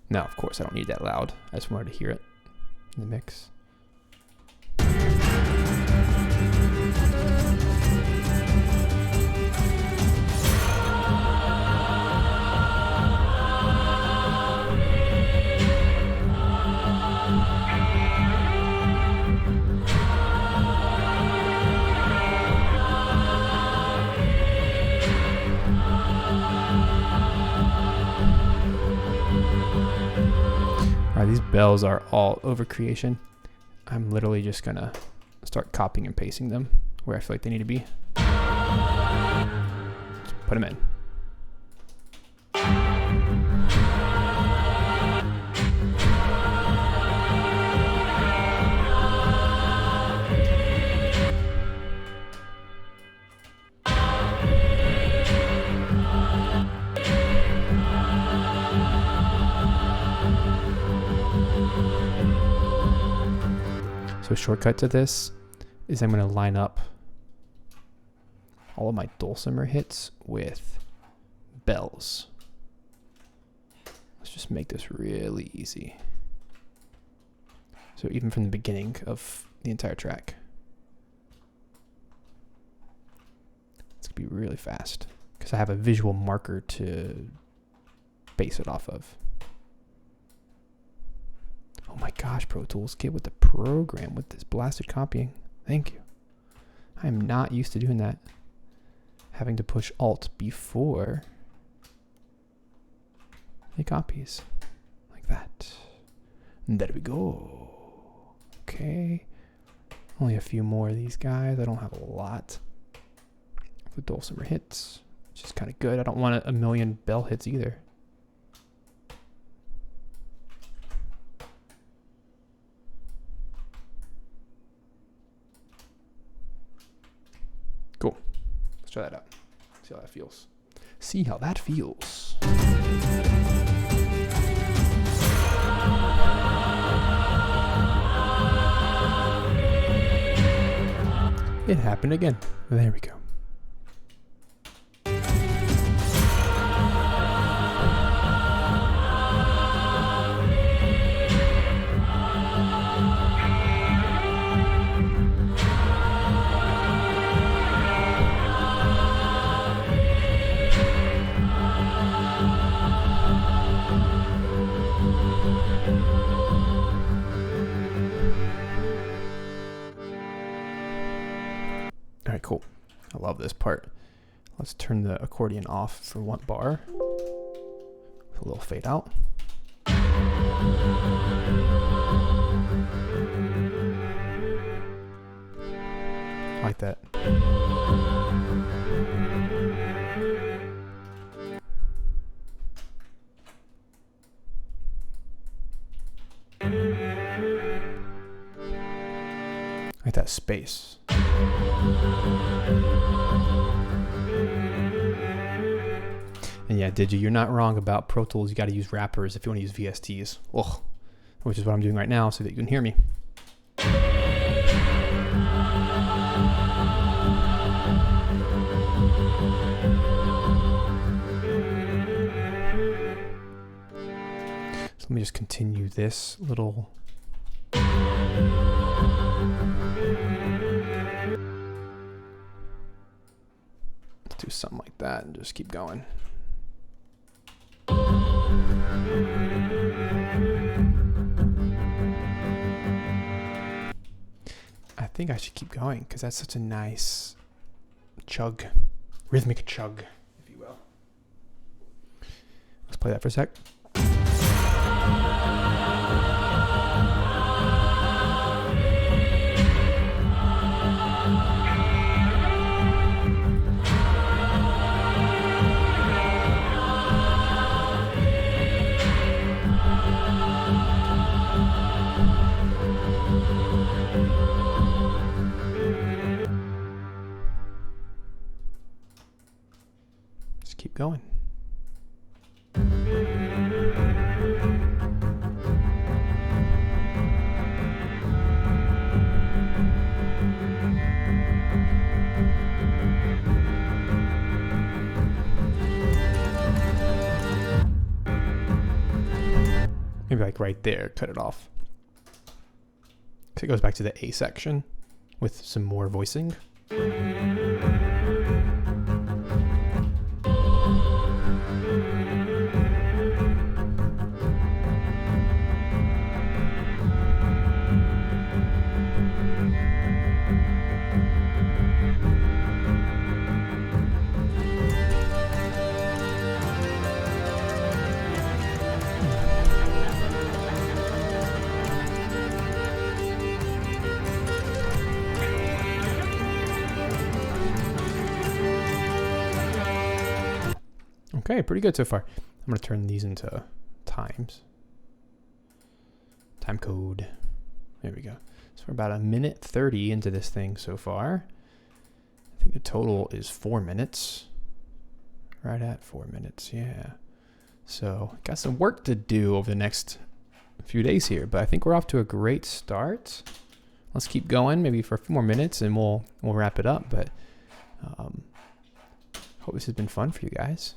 Now, of course, I don't need that loud. I just wanted to hear it in the mix. These bells are all over creation. I'm literally just gonna start copying and pasting them where I feel like they need to be. Just put them in. So shortcut to this is I'm going to line up all of my dulcimer hits with bells. Let's just make this really easy. So even from the beginning of the entire track, it's going to be really fast because I have a visual marker to base it off of. Oh my gosh, Pro Tools, get with the program with this blasted copying. Thank you. I am not used to doing that. Having to push Alt before it copies. Like that. And there we go. Okay. Only a few more of these guys. I don't have a lot of the dulcimer hits, which is kind of good. I don't want a million bell hits either. Cool. Let's try that out. See how that feels. See how that feels. It happened again. There we go. love this part. Let's turn the accordion off for one bar. A little fade out. I like that. Like that space. And yeah, Digi, you're not wrong about Pro Tools. You got to use wrappers if you want to use VSTs. Ugh. Which is what I'm doing right now so that you can hear me. So let me just continue this little. Let's do something like that and just keep going. I think I should keep going because that's such a nice chug, rhythmic chug, if you will. Let's play that for a sec. Keep going. Maybe like right there, cut it off. So it goes back to the A section with some more voicing. Okay, pretty good so far. I'm going to turn these into times. Time code. There we go. So we're about 1:30 into this thing so far. I think the total is 4 minutes. Right at 4 minutes, yeah. So got some work to do over the next few days here, but I think we're off to a great start. Let's keep going maybe for a few more minutes and we'll wrap it up, but hope this has been fun for you guys.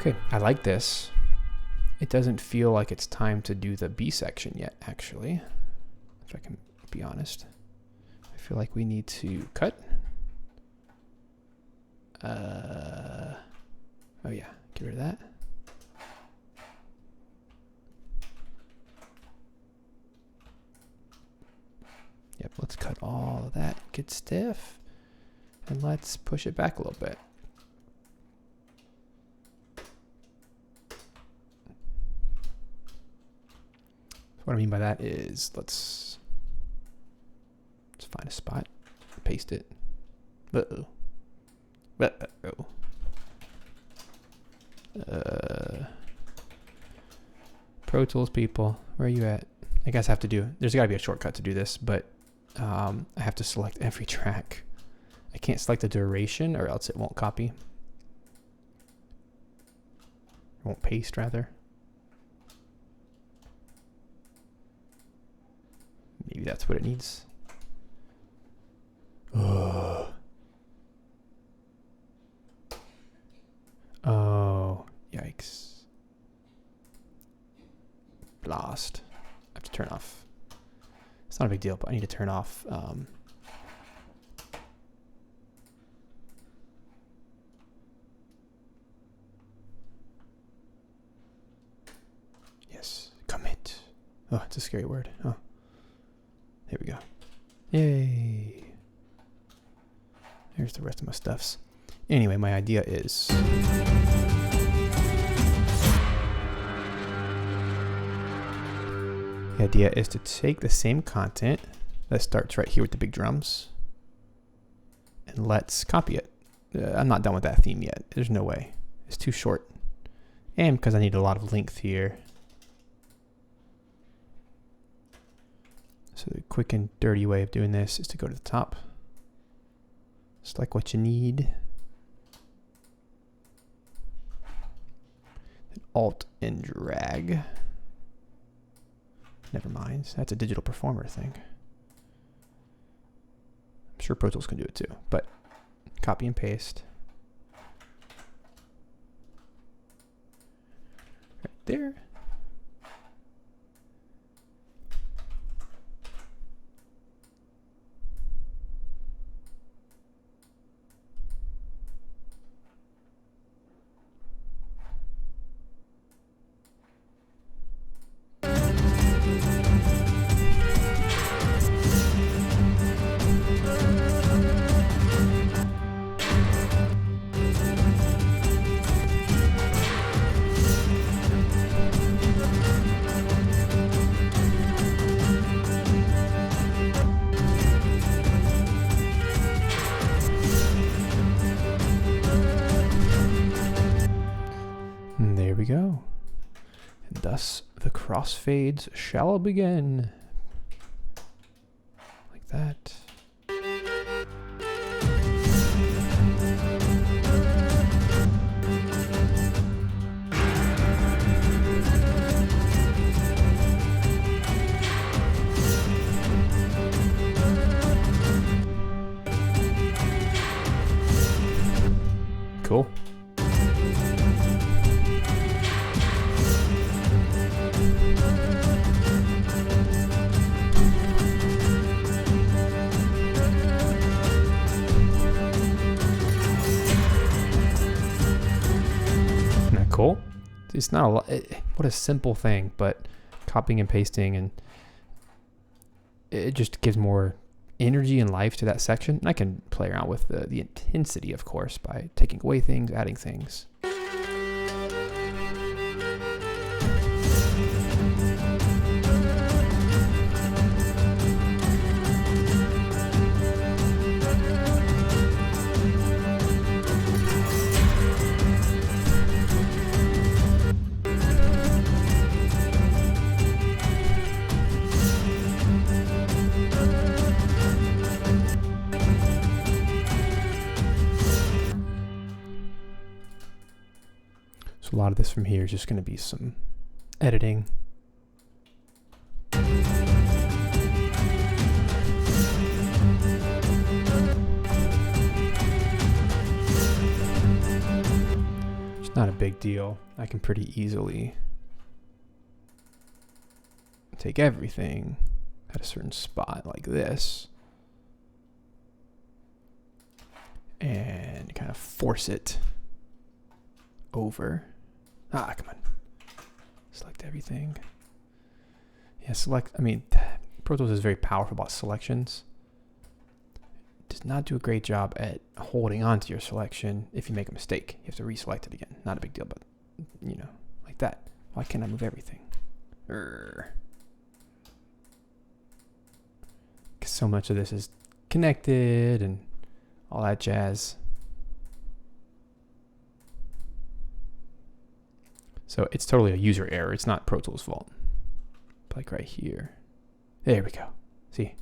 Okay, I like this. It doesn't feel like it's time to do the B section yet, actually. If I can be honest. I feel like we need to cut. Oh yeah, get rid of that. Yep, let's cut all of that, get stiff, and let's push it back a little bit. What I mean by that is let's find a spot, paste it. Uh-oh. Uh-oh. Pro Tools people, where are you at? I guess I have to do, there's got to be a shortcut to do this, but I have to select every track. I can't select the duration or else it won't copy. It won't paste, rather. Maybe that's what it needs. Oh, yikes. Blast. I have to turn off. It's not a big deal, but I need to turn off yes, commit. Oh, it's a scary word. Oh. There we go. Yay. Here's the rest of my stuffs. Anyway, my idea is to take the same content that starts right here with the big drums and let's copy it. I'm not done with that theme yet. There's no way. It's too short. And because I need a lot of length here. So the quick and dirty way of doing this is to go to the top. Select what you need. Then Alt and drag. Never mind. That's a digital performer thing. I'm sure Pro Tools can do it too, but copy and paste. Right there. There we go. And thus the crossfades shall begin. Like that. Cool. Cool. It's not a lot. What a simple thing, but copying and pasting, and it just gives more energy and life to that section. And I can play around with the intensity, of course, by taking away things, adding things. So a lot of this from here is just going to be some editing. It's not a big deal. I can pretty easily take everything at a certain spot like this and kind of force it over. Ah, come on. Select everything. Yeah, I mean, Pro Tools is very powerful about selections. It does not do a great job at holding on to your selection. If you make a mistake, you have to reselect it again. Not a big deal, but, you know, like that. Why can't I move everything? Because so much of this is connected and all that jazz. So it's totally a user error. It's not Pro Tools' fault. Like right here. There we go. See?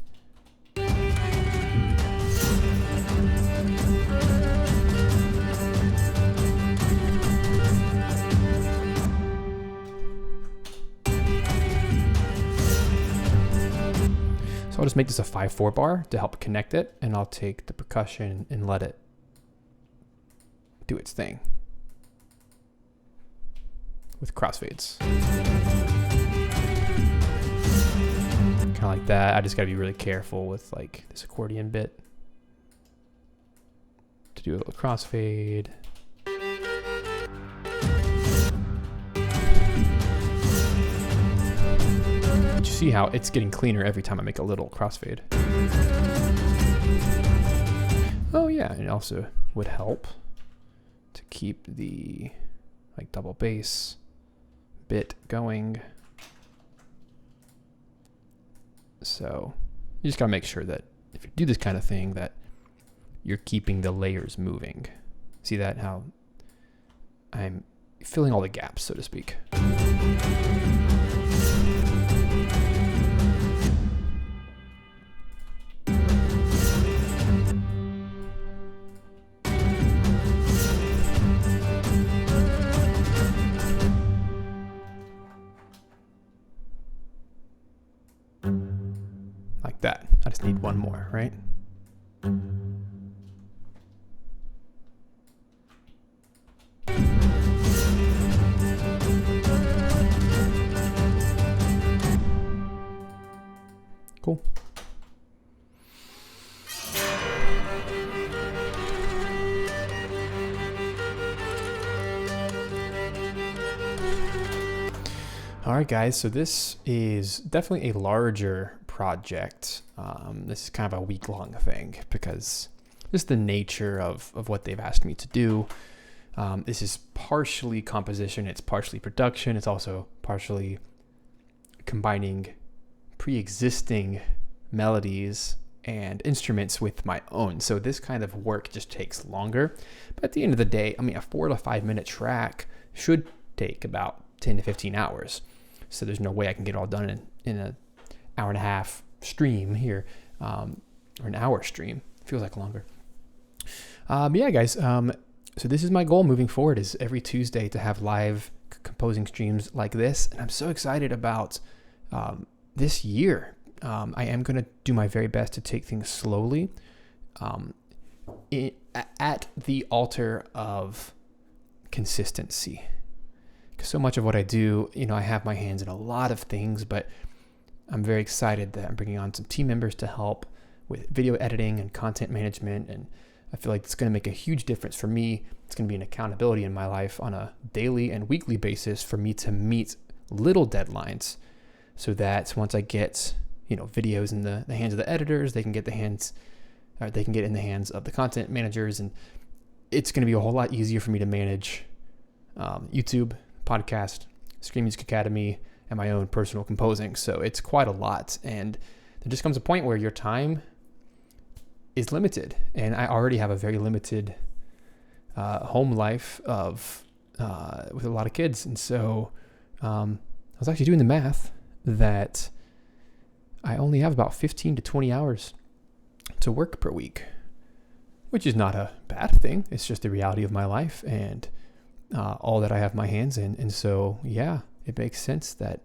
So I'll just make this a 5/4 bar to help connect it, and I'll take the percussion and let it do its thing with crossfades. Kind of like that. I just gotta be really careful with like this accordion bit to do a little crossfade. See how it's getting cleaner every time I make a little crossfade. Oh yeah, it also would help to keep the like double bass bit going. So you just gotta make sure that if you do this kind of thing that you're keeping the layers moving. See that, how I'm filling all the gaps, so to speak. Like that. I just need one more, right? Cool. All right, guys, so this is definitely a larger project. This is kind of a week-long thing because just the nature of what they've asked me to do. This is partially composition, it's partially production, it's also partially combining pre-existing melodies and instruments with my own. So this kind of work just takes longer. But at the end of the day, I mean, a 4 to 5 minute track should take about 10 to 15 hours. So there's no way I can get it all done in an hour and a half stream here, or an hour stream. Feels like longer. But yeah, guys. So this is my goal moving forward, is every Tuesday to have live composing streams like this. And I'm so excited about this year. I am going to do my very best to take things slowly at the altar of consistency. Because so much of what I do, I have my hands in a lot of things, but I'm very excited that I'm bringing on some team members to help with video editing and content management. And I feel like it's going to make a huge difference for me. It's going to be an accountability in my life on a daily and weekly basis for me to meet little deadlines, so that once I get, videos in the hands of the editors, they can get in the hands of the content managers, and it's going to be a whole lot easier for me to manage YouTube, podcast, Screen Music Academy, and my own personal composing. So it's quite a lot, and there just comes a point where your time is limited, and I already have a very limited home life with a lot of kids. And so I was actually doing the math that I only have about 15 to 20 hours to work per week, which is not a bad thing. It's just the reality of my life and all that I have my hands in. And so, yeah, it makes sense that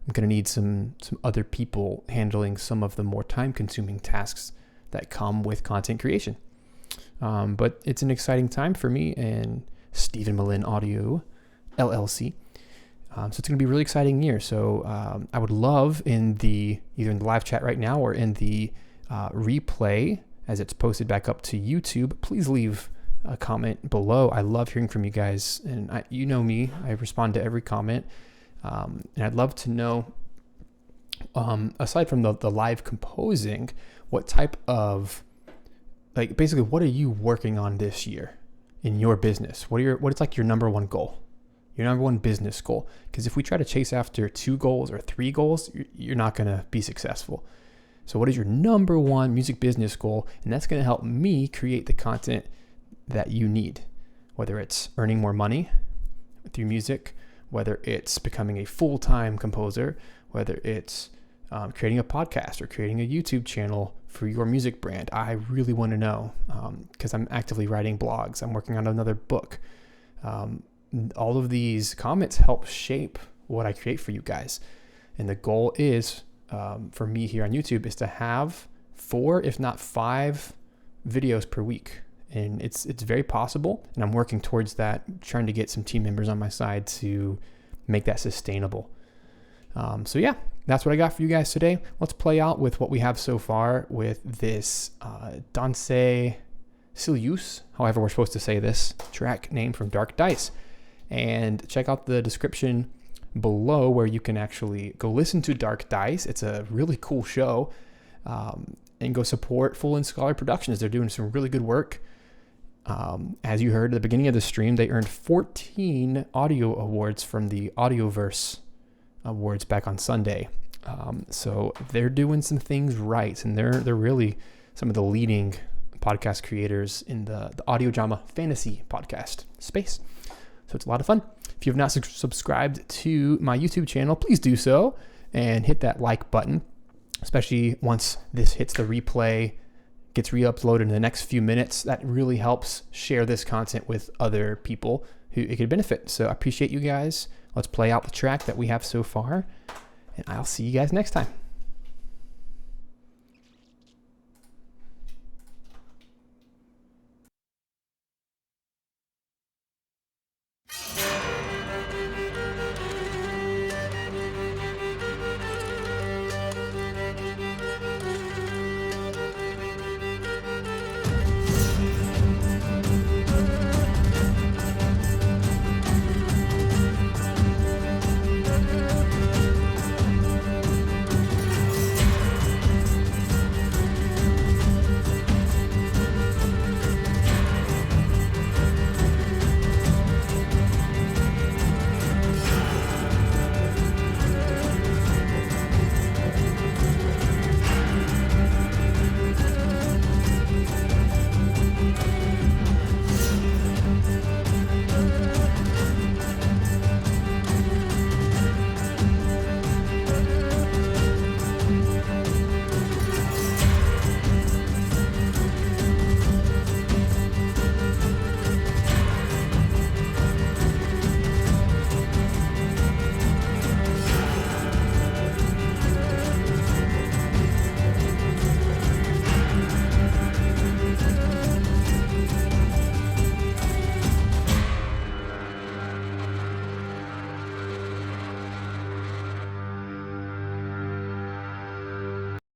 I'm going to need some other people handling some of the more time-consuming tasks that come with content creation. But it's an exciting time for me and Stephen Melin Audio, LLC. So it's going to be a really exciting year. So I would love either in the live chat right now or in the replay as it's posted back up to YouTube, please leave a comment below. I love hearing from you guys, and me, I respond to every comment. And I'd love to know, aside from the live composing, what type of, basically, what are you working on this year in your business? What is like your number one goal? Your number one business goal? Because if we try to chase after 2 goals or 3 goals, you're not going to be successful. So what is your number one music business goal? And that's going to help me create the content that you need, whether it's earning more money through music, whether it's becoming a full-time composer, whether it's creating a podcast or creating a YouTube channel for your music brand. I really want to know, because I'm actively writing blogs. I'm working on another book. All of these comments help shape what I create for you guys. And the goal is, for me here on YouTube, is to have 4, if not 5 videos per week. And it's very possible. And I'm working towards that, trying to get some team members on my side to make that sustainable. So yeah, that's what I got for you guys today. Let's play out with what we have so far with this Danse Siluse, however we're supposed to say this, track name from Dark Dice. And check out the description below where you can actually go listen to Dark Dice. It's a really cool show. And go support Full and Scholar Productions. They're doing some really good work. As you heard at the beginning of the stream, they earned 14 audio awards from the Audioverse Awards back on Sunday. So they're doing some things right, and they're really some of the leading podcast creators in the audio drama fantasy podcast space. So it's a lot of fun. If you have not subscribed to my YouTube channel, please do so and hit that like button, especially once this hits the replay, gets re-uploaded in the next few minutes. That really helps share this content with other people who it could benefit. So I appreciate you guys. Let's play out the track that we have so far, and I'll see you guys next time.